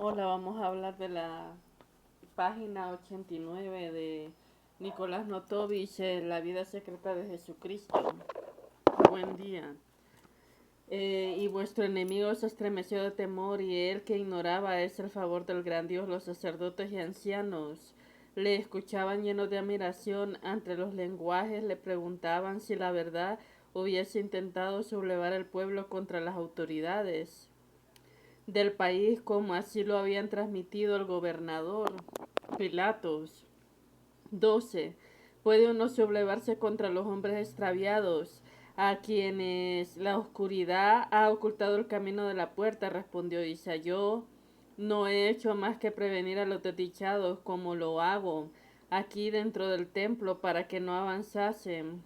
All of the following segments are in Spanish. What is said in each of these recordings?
Hola, vamos a hablar de la página 89 de Nicolás Notovich, La vida secreta de Jesucristo. Buen día. Y vuestro enemigo se estremeció de temor, y él que ignoraba es el favor del gran Dios. Los sacerdotes y ancianos le escuchaban llenos de admiración. Ante los lenguajes le preguntaban si la verdad hubiese intentado sublevar el pueblo contra las autoridades del país, como así lo habían transmitido el gobernador Pilatos. 12. ¿Puede uno sublevarse contra los hombres extraviados, a quienes la oscuridad ha ocultado el camino de la puerta? Respondió Isa. Yo no he hecho más que prevenir a los desdichados, como lo hago aquí dentro del templo, para que no avanzasen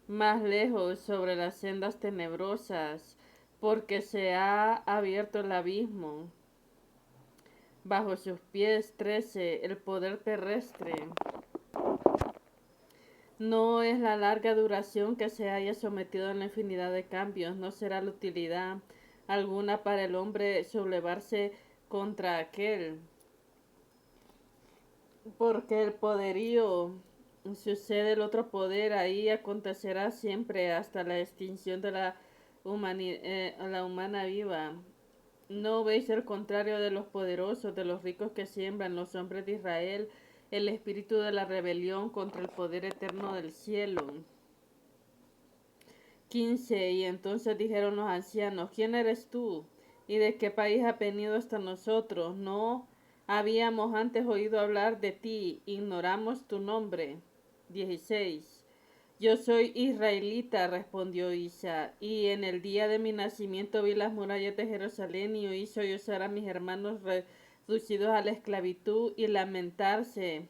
más lejos sobre las sendas tenebrosas, porque se ha abierto el abismo bajo sus pies. 13. El poder terrestre no es la larga duración que se haya sometido a la infinidad de cambios. No será la utilidad alguna para el hombre sublevarse contra aquel, porque el poderío sucede el otro poder. Ahí acontecerá siempre hasta la extinción de la humana viva. ¿No veis el contrario de los poderosos, de los ricos que siembran, los hombres de Israel, el espíritu de la rebelión contra el poder eterno del cielo? 15. Y entonces dijeron los ancianos: ¿Quién eres tú? ¿Y de qué país has venido hasta nosotros? No habíamos antes oído hablar de ti, ignoramos tu nombre. 16. Yo soy israelita, respondió Isa, y en el día de mi nacimiento vi las murallas de Jerusalén y oí sollozar a mis hermanos reducidos a la esclavitud y lamentarse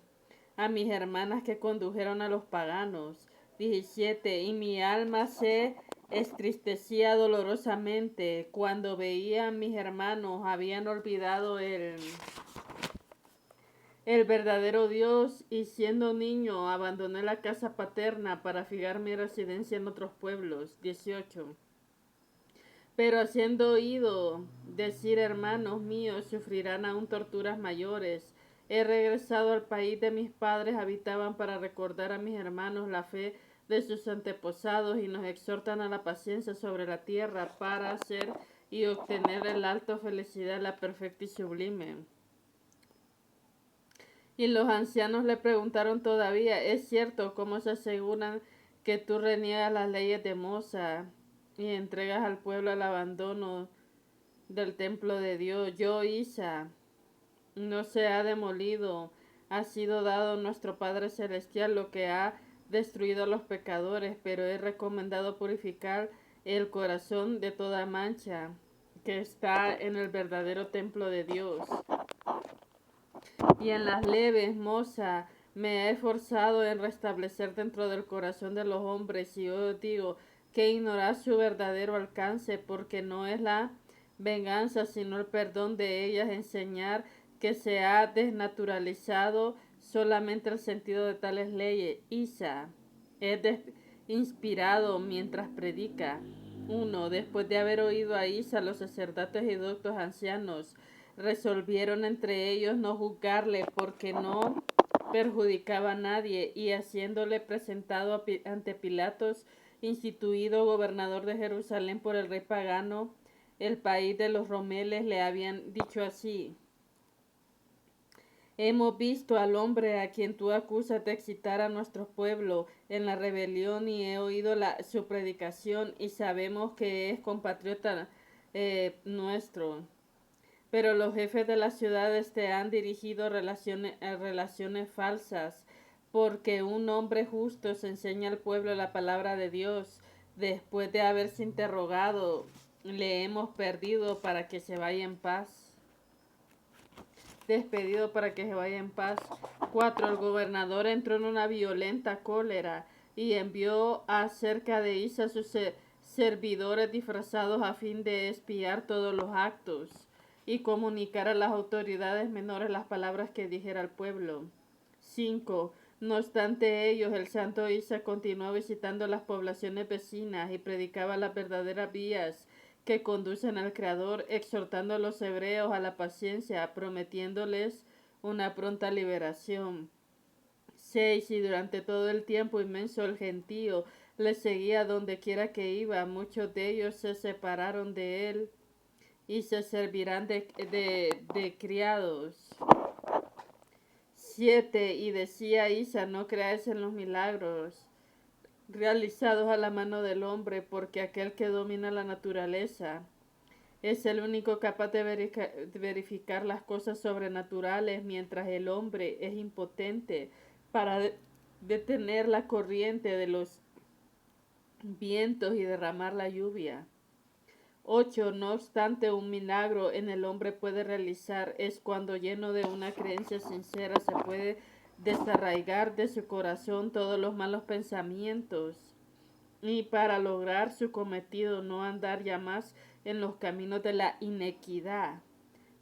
a mis hermanas que condujeron a los paganos. 17. Y mi alma se entristecía dolorosamente cuando veía a mis hermanos habían olvidado el verdadero Dios, y siendo niño abandoné la casa paterna para fijar mi residencia en otros pueblos. 18. Pero haciendo oído decir: hermanos míos, sufrirán aún torturas mayores. He regresado al país de mis padres, habitaban, para recordar a mis hermanos la fe de sus antepasados, y nos exhortan a la paciencia sobre la tierra para hacer y obtener el alto felicidad, la perfecta y sublime. Y los ancianos le preguntaron todavía: ¿es cierto cómo se aseguran que tú reniegas las leyes de Mosa y entregas al pueblo al abandono del templo de Dios? Yo, Isa, no se ha demolido, ha sido dado nuestro Padre Celestial, lo que ha destruido a los pecadores, pero he recomendado purificar el corazón de toda mancha que está en el verdadero templo de Dios. Y en las leves, moza, me he esforzado en restablecer dentro del corazón de los hombres, y yo digo que ignorar su verdadero alcance, porque no es la venganza, sino el perdón de ellas, enseñar que se ha desnaturalizado solamente el sentido de tales leyes. Isa es inspirado mientras predica. 1. Después de haber oído a Isa, los sacerdotes y doctos ancianos resolvieron entre ellos no juzgarle, porque no perjudicaba a nadie, y haciéndole presentado ante Pilatos, instituido gobernador de Jerusalén por el rey pagano, el país de los romeles, le habían dicho así: hemos visto al hombre a quien tú acusas de excitar a nuestro pueblo en la rebelión, y he oído su predicación, y sabemos que es compatriota nuestro. Pero los jefes de las ciudades te han dirigido relaciones falsas, porque un hombre justo se enseña al pueblo la palabra de Dios. Después de haberse interrogado, le hemos perdido para que se vaya en paz. Despedido para que se vaya en paz. 4. El gobernador entró en una violenta cólera y envió acerca de Isa a sus servidores disfrazados, a fin de espiar todos los actos y comunicar a las autoridades menores las palabras que dijera al pueblo. 5. No obstante ellos, el santo Isa continuó visitando las poblaciones vecinas y predicaba las verdaderas vías que conducen al Creador, exhortando a los hebreos a la paciencia, prometiéndoles una pronta liberación. 6. Y durante todo el tiempo inmenso el gentío le seguía donde quiera que iba. Muchos de ellos se separaron de él y se servirán de criados. 7. Y decía Isa, no creáis en los milagros realizados a la mano del hombre, porque aquel que domina la naturaleza es el único capaz de verificar las cosas sobrenaturales, mientras el hombre es impotente para detener la corriente de los vientos y derramar la lluvia. 8. No obstante, un milagro en el hombre puede realizar es cuando, lleno de una creencia sincera, se puede desarraigar de su corazón todos los malos pensamientos, y para lograr su cometido no andar ya más en los caminos de la inequidad.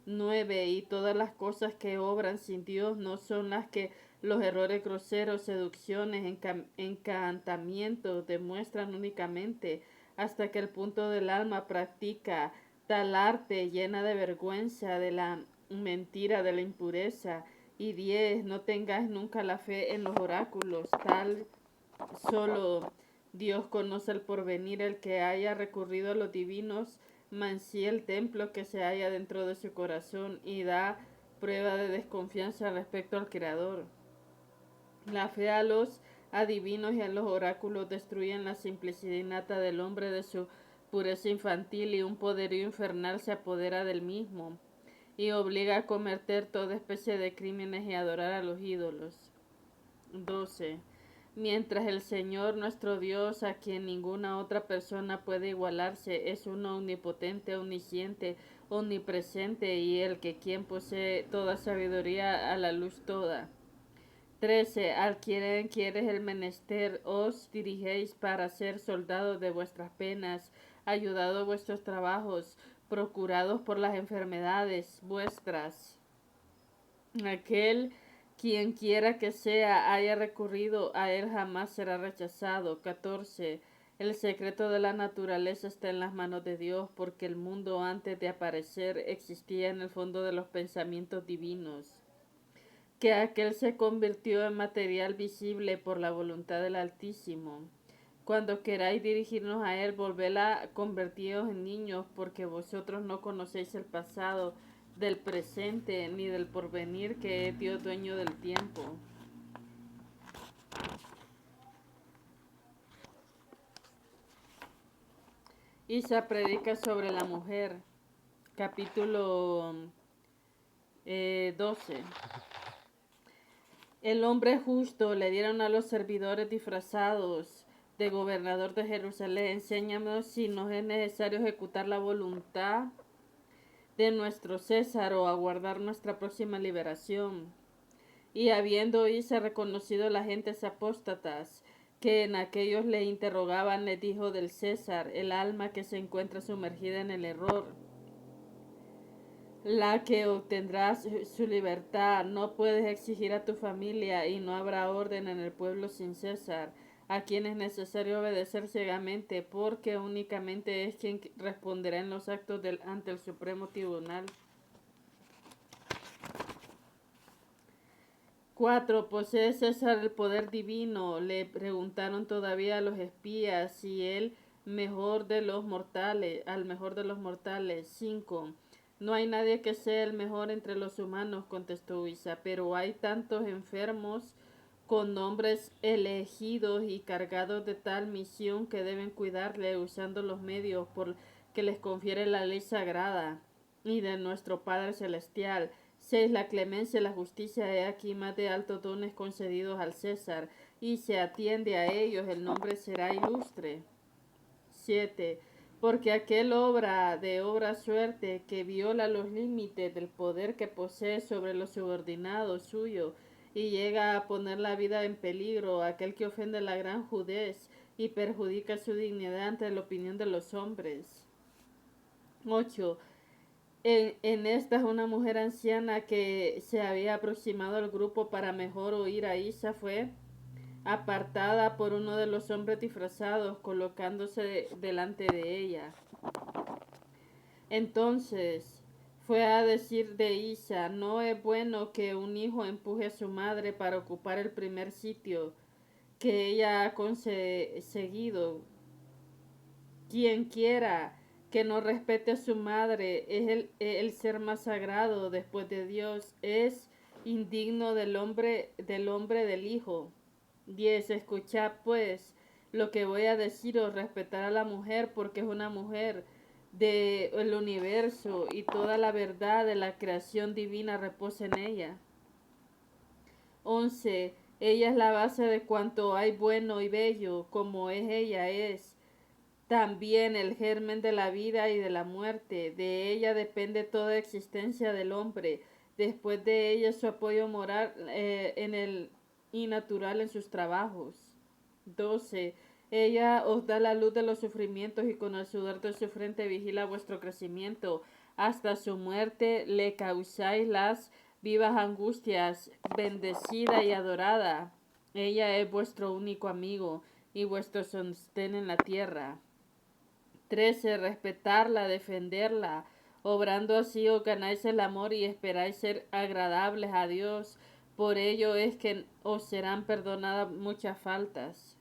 9. Y todas las cosas que obran sin Dios no son las que los errores groseros, seducciones, encantamientos demuestran únicamente, hasta que el punto del alma practica tal arte llena de vergüenza, de la mentira, de la impureza. Y 10. No tengáis nunca la fe en los oráculos, tal solo Dios conoce el porvenir. El que haya recurrido a los divinos mancilla el templo que se halla dentro de su corazón y da prueba de desconfianza respecto al Creador. La fe a los adivinos y a los oráculos destruyen la simplicidad innata del hombre de su pureza infantil, y un poderío infernal se apodera del mismo y obliga a cometer toda especie de crímenes y adorar a los ídolos. 12. Mientras el Señor nuestro Dios, a quien ninguna otra persona puede igualarse, es uno omnipotente, omnisciente, omnipresente, y el que quien posee toda sabiduría a la luz toda. 13. Al quien quieres el menester, os dirigéis para ser soldados de vuestras penas, ayudados vuestros trabajos, procurados por las enfermedades vuestras. Aquel quien quiera que sea haya recurrido a él jamás será rechazado. 14. El secreto de la naturaleza está en las manos de Dios, porque el mundo antes de aparecer existía en el fondo de los pensamientos divinos. Que aquel se convirtió en material visible por la voluntad del Altísimo. Cuando queráis dirigirnos a él, volvedla convertidos en niños, porque vosotros no conocéis el pasado del presente ni del porvenir, que es Dios dueño del tiempo. Isa predica sobre la mujer, capítulo 12. El hombre justo le dieron a los servidores disfrazados de gobernador de Jerusalén. Enséñanos si nos es necesario ejecutar la voluntad de nuestro César o aguardar nuestra próxima liberación. Y habiendo Isa reconocido las gentes apóstatas que en aquellos le interrogaban, le dijo del César: el alma que se encuentra sumergida en el error, la que obtendrá su libertad. No puedes exigir a tu familia, y no habrá orden en el pueblo sin César, a quien es necesario obedecer ciegamente, porque únicamente es quien responderá en los actos ante el Supremo Tribunal. 4. ¿Posee César el poder divino? Le preguntaron todavía los espías, si el mejor de los mortales, al mejor de los mortales. 5. No hay nadie que sea el mejor entre los humanos, contestó Isa, pero hay tantos enfermos con nombres elegidos y cargados de tal misión que deben cuidarle, usando los medios por que les confiere la ley sagrada y de nuestro Padre Celestial. 6. La clemencia y la justicia, he aquí más de altos dones concedidos al César, y se atiende a ellos, el nombre será ilustre. 7. Porque aquel obra suerte que viola los límites del poder que posee sobre los subordinados suyos y llega a poner la vida en peligro, aquel que ofende la gran judez y perjudica su dignidad ante la opinión de los hombres. 8. En esta es una mujer anciana que se había aproximado al grupo para mejor oír a Isa, fue apartada por uno de los hombres disfrazados, colocándose delante de ella. Entonces fue a decir de Isa: no es bueno que un hijo empuje a su madre para ocupar el primer sitio que ella ha conseguido. Quien quiera que no respete a su madre es el ser más sagrado después de Dios. Es indigno del hijo. 10. Escuchad pues lo que voy a deciros: respetar a la mujer, porque es una mujer del universo y toda la verdad de la creación divina reposa en ella. 11. Ella es la base de cuanto hay bueno y bello, como es ella es también el germen de la vida y de la muerte. De ella depende toda existencia del hombre. Después de ella su apoyo moral y natural en sus trabajos. 12. Ella os da la luz de los sufrimientos y con el sudor de su frente vigila vuestro crecimiento. Hasta su muerte le causáis las vivas angustias. Bendecida y adorada, ella es vuestro único amigo y vuestro sostén en la tierra. 13. Respetarla, defenderla. Obrando así os ganáis el amor y esperáis ser agradables a Dios. Por ello es que os serán perdonadas muchas faltas.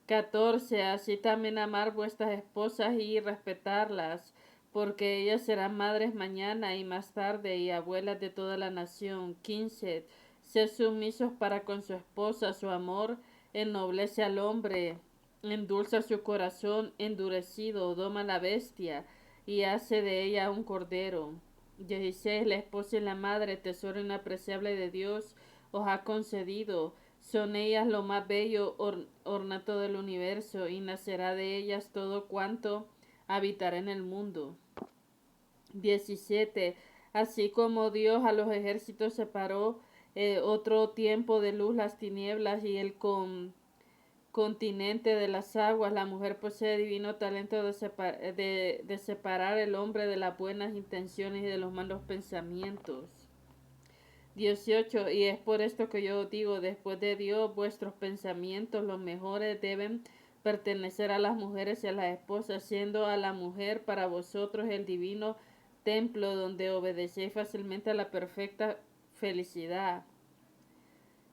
14. Así también amar vuestras esposas y respetarlas, porque ellas serán madres mañana y más tarde y abuelas de toda la nación. 15. Sed sumisos para con su esposa. Su amor ennoblece al hombre, endulza su corazón endurecido, doma la bestia y hace de ella un cordero. 16. La esposa y la madre, tesoro inapreciable de Dios, os ha concedido. Son ellas lo más bello ornato del universo, y nacerá de ellas todo cuanto habitará en el mundo. 17. Así como Dios a los ejércitos separó otro tiempo de luz las tinieblas y el continente de las aguas, la mujer posee divino talento de separar el hombre de las buenas intenciones y de los malos pensamientos. 18. Y es por esto que yo digo: después de Dios, vuestros pensamientos, los mejores, deben pertenecer a las mujeres y a las esposas, siendo a la mujer para vosotros el divino templo donde obedecéis fácilmente a la perfecta felicidad.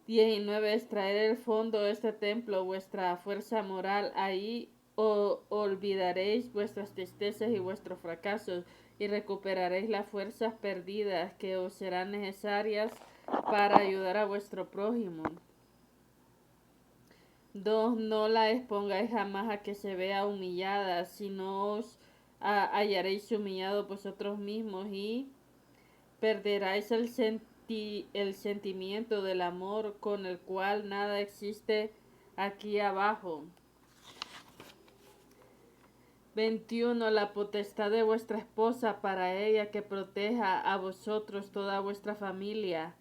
19. Extraer el fondo de este templo, vuestra fuerza moral. Ahí olvidaréis vuestras tristezas y vuestros fracasos y recuperaréis las fuerzas perdidas que os serán necesarias para ayudar a vuestro prójimo. 2. No la expongáis jamás a que se vea humillada, sino os hallaréis humillados vosotros mismos y perderáis el sentimiento del amor, con el cual nada existe aquí abajo. 21. La potestad de vuestra esposa para ella, que proteja a vosotros toda vuestra familia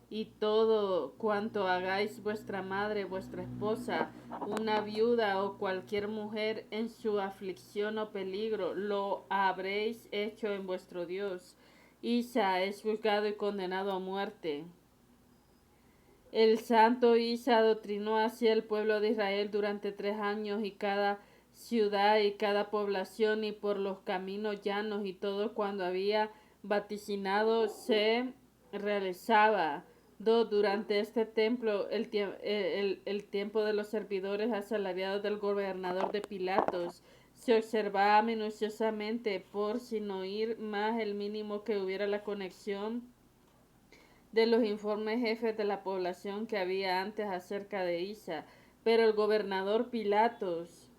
y todo cuanto hagáis vuestra madre, vuestra esposa, una viuda o cualquier mujer en su aflicción o peligro, lo habréis hecho en vuestro Dios. Isa es juzgado y condenado a muerte. El santo Isa adoctrinó así el pueblo de Israel durante 3 años, y cada ciudad y cada población y por los caminos llanos y todo cuando había vaticinado se realizaba. 2. Durante este templo el tiempo de los servidores asalariados del gobernador de Pilatos se observaba minuciosamente, por sin oír más el mínimo que hubiera la conexión de los informes jefes de la población que había antes acerca de Isa. Pero el gobernador Pilatos,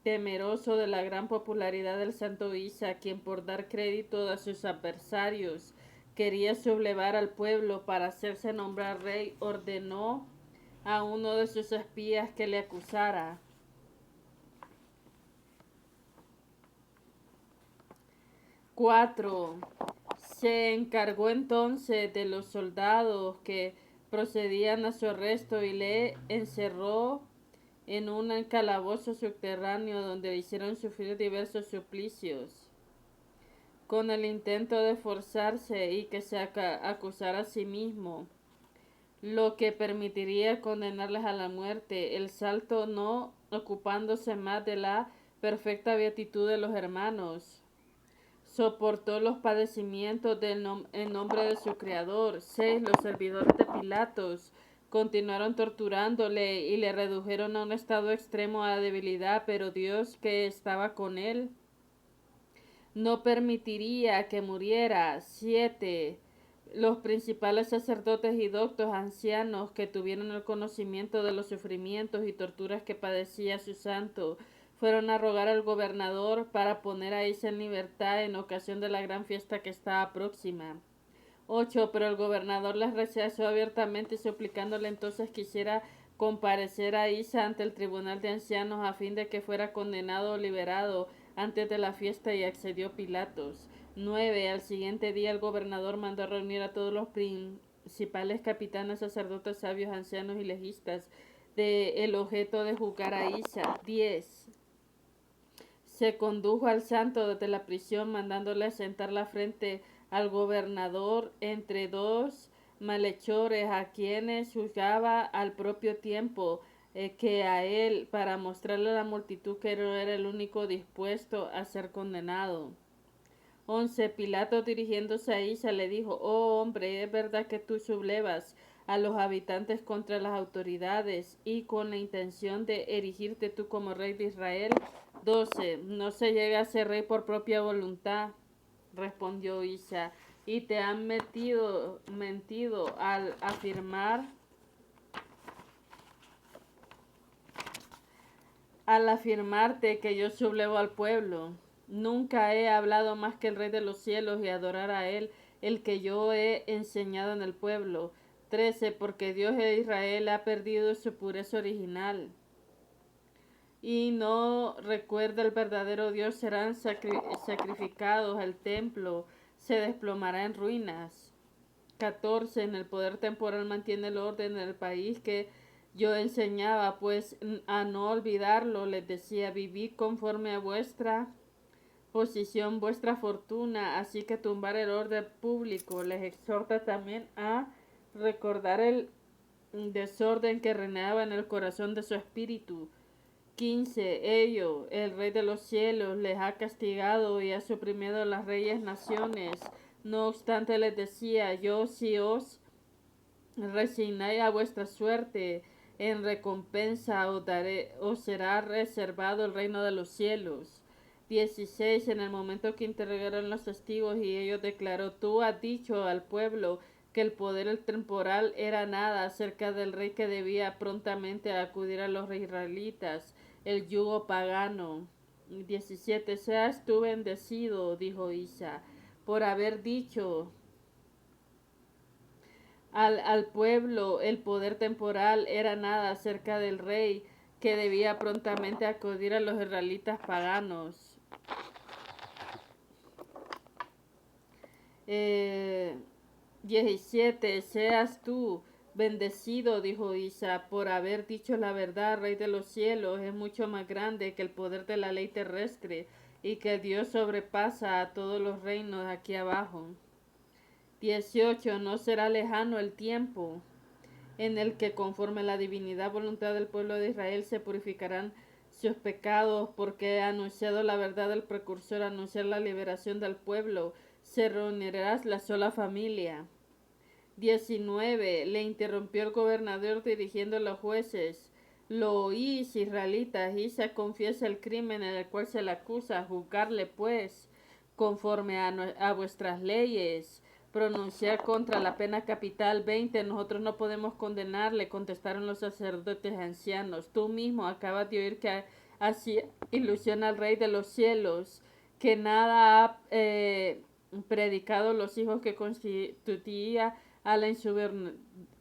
temeroso de la gran popularidad del santo Isa, quien por dar crédito a sus adversarios quería sublevar al pueblo para hacerse nombrar rey, ordenó a uno de sus espías que le acusara. 4. Se encargó entonces de los soldados que procedían a su arresto y le encerró en un calabozo subterráneo, donde le hicieron sufrir diversos suplicios, con el intento de forzarse y que se acusara a sí mismo, lo que permitiría condenarles a la muerte. El salto no ocupándose más de la perfecta beatitud de los hermanos. soportó los padecimientos en nombre de su Creador. 6. Los servidores de Pilatos continuaron torturándole y le redujeron a un estado extremo de debilidad, pero Dios, que estaba con él, no permitiría que muriera. 7. Los principales sacerdotes y doctos ancianos que tuvieron el conocimiento de los sufrimientos y torturas que padecía su santo fueron a rogar al gobernador para poner a Isa en libertad en ocasión de la gran fiesta que estaba próxima. 8. Pero el gobernador les rechazó abiertamente, suplicándole entonces que hiciera comparecer a Isa ante el tribunal de ancianos a fin de que fuera condenado o liberado antes de la fiesta, y accedió Pilatos. 9. Al siguiente día el gobernador mandó a reunir a todos los principales capitanes, sacerdotes, sabios, ancianos y legistas de el objeto de juzgar a Isa. 10. Se condujo al santo desde la prisión, mandándole sentar la frente al gobernador entre dos malhechores, a quienes juzgaba al propio tiempo que a él, para mostrarle a la multitud que no era el único dispuesto a ser condenado. 11. Pilato, dirigiéndose a Isa, le dijo: Oh hombre, es verdad que tú sublevas a los habitantes contra las autoridades y con la intención de erigirte tú como rey de Israel. 12. No se llega a ser rey por propia voluntad, respondió Isa, y te han mentido al afirmarte que yo sublevo al pueblo. Nunca he hablado más que el Rey de los cielos y adorar a él, el que yo he enseñado en el pueblo. 13. Porque Dios de Israel ha perdido su pureza original y no recuerda el verdadero Dios, serán sacrificados, el templo se desplomará en ruinas. 14. En el poder temporal mantiene el orden en el país que yo enseñaba, pues a no olvidarlo les decía: vivid conforme a vuestra posición, vuestra fortuna, así que tumbar el orden público. Les exhorta también a recordar el desorden que reinaba en el corazón de su espíritu. 15. Ello, el Rey de los cielos, les ha castigado y ha suprimido las reyes naciones. No obstante les decía: yo, si os resignáis a vuestra suerte, en recompensa os será reservado el reino de los cielos. 16. En el momento que interrogaron los testigos y ellos declaró: tú has dicho al pueblo que el poder temporal era nada acerca del rey que debía prontamente acudir a los israelitas, el yugo pagano. 17. Seas tú bendecido, dijo Isa, por haber dicho al pueblo el poder temporal era nada acerca del rey que debía prontamente acudir a los israelitas paganos. 17. Seas tú bendecido, dijo Isa, por haber dicho la verdad. Rey de los cielos es mucho más grande que el poder de la ley terrestre, y que Dios sobrepasa a todos los reinos aquí abajo. 18. No será lejano el tiempo en el que, conforme a la divinidad voluntad del pueblo de Israel, se purificarán sus pecados, porque ha anunciado la verdad del precursor, anunciar la liberación del pueblo. Se reunirá la sola familia. 19. Le interrumpió el gobernador dirigiendo a los jueces: lo oís, israelitas, y se confiesa el crimen en el cual se le acusa. Juzgarle pues conforme a vuestras leyes, pronunciar contra la pena capital. 20. Nosotros no podemos condenarle, contestaron los sacerdotes ancianos. Tú mismo acabas de oír que así ilusiona al Rey de los cielos, que nada ha predicado los hijos que constituía a la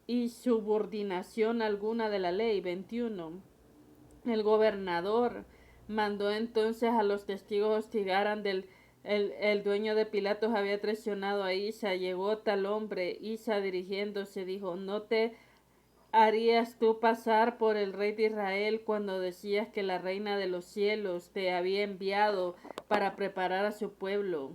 insubordinación alguna de la ley. 21. El gobernador mandó entonces a los testigos hostigaran del el dueño de Pilatos había traicionado a Isa. Llegó tal hombre. Isa, dirigiéndose, dijo: ¿no te harías tú pasar por el rey de Israel cuando decías que la reina de los cielos te había enviado para preparar a su pueblo?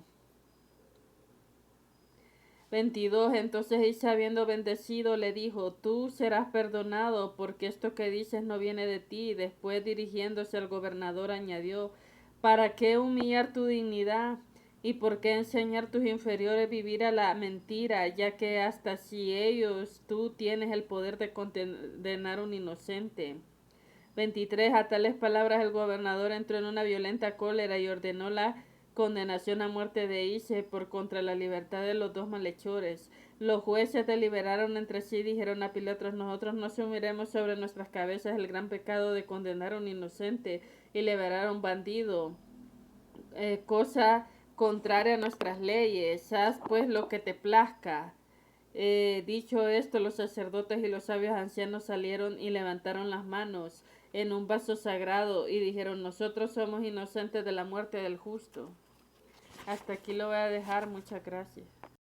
22. Entonces Isa, habiendo bendecido, le dijo: tú serás perdonado, porque esto que dices no viene de ti. Después, dirigiéndose al gobernador, añadió: ¿para qué humillar tu dignidad ¿Y por qué enseñar tus inferiores vivir a la mentira, ya que hasta si ellos tú tienes el poder de condenar a un inocente? 23. A tales palabras el gobernador entró en una violenta cólera y ordenó la condenación a muerte de Ise por contra la libertad de los dos malhechores. Los jueces deliberaron entre sí y dijeron a Pilatos: nosotros no asumiremos sobre nuestras cabezas el gran pecado de condenar a un inocente y liberar a un bandido, cosa contraria a nuestras leyes. Haz pues lo que te plazca. Dicho esto, los sacerdotes y los sabios ancianos salieron y levantaron las manos en un vaso sagrado y dijeron: nosotros somos inocentes de la muerte del justo. Hasta aquí lo voy a dejar. Muchas gracias.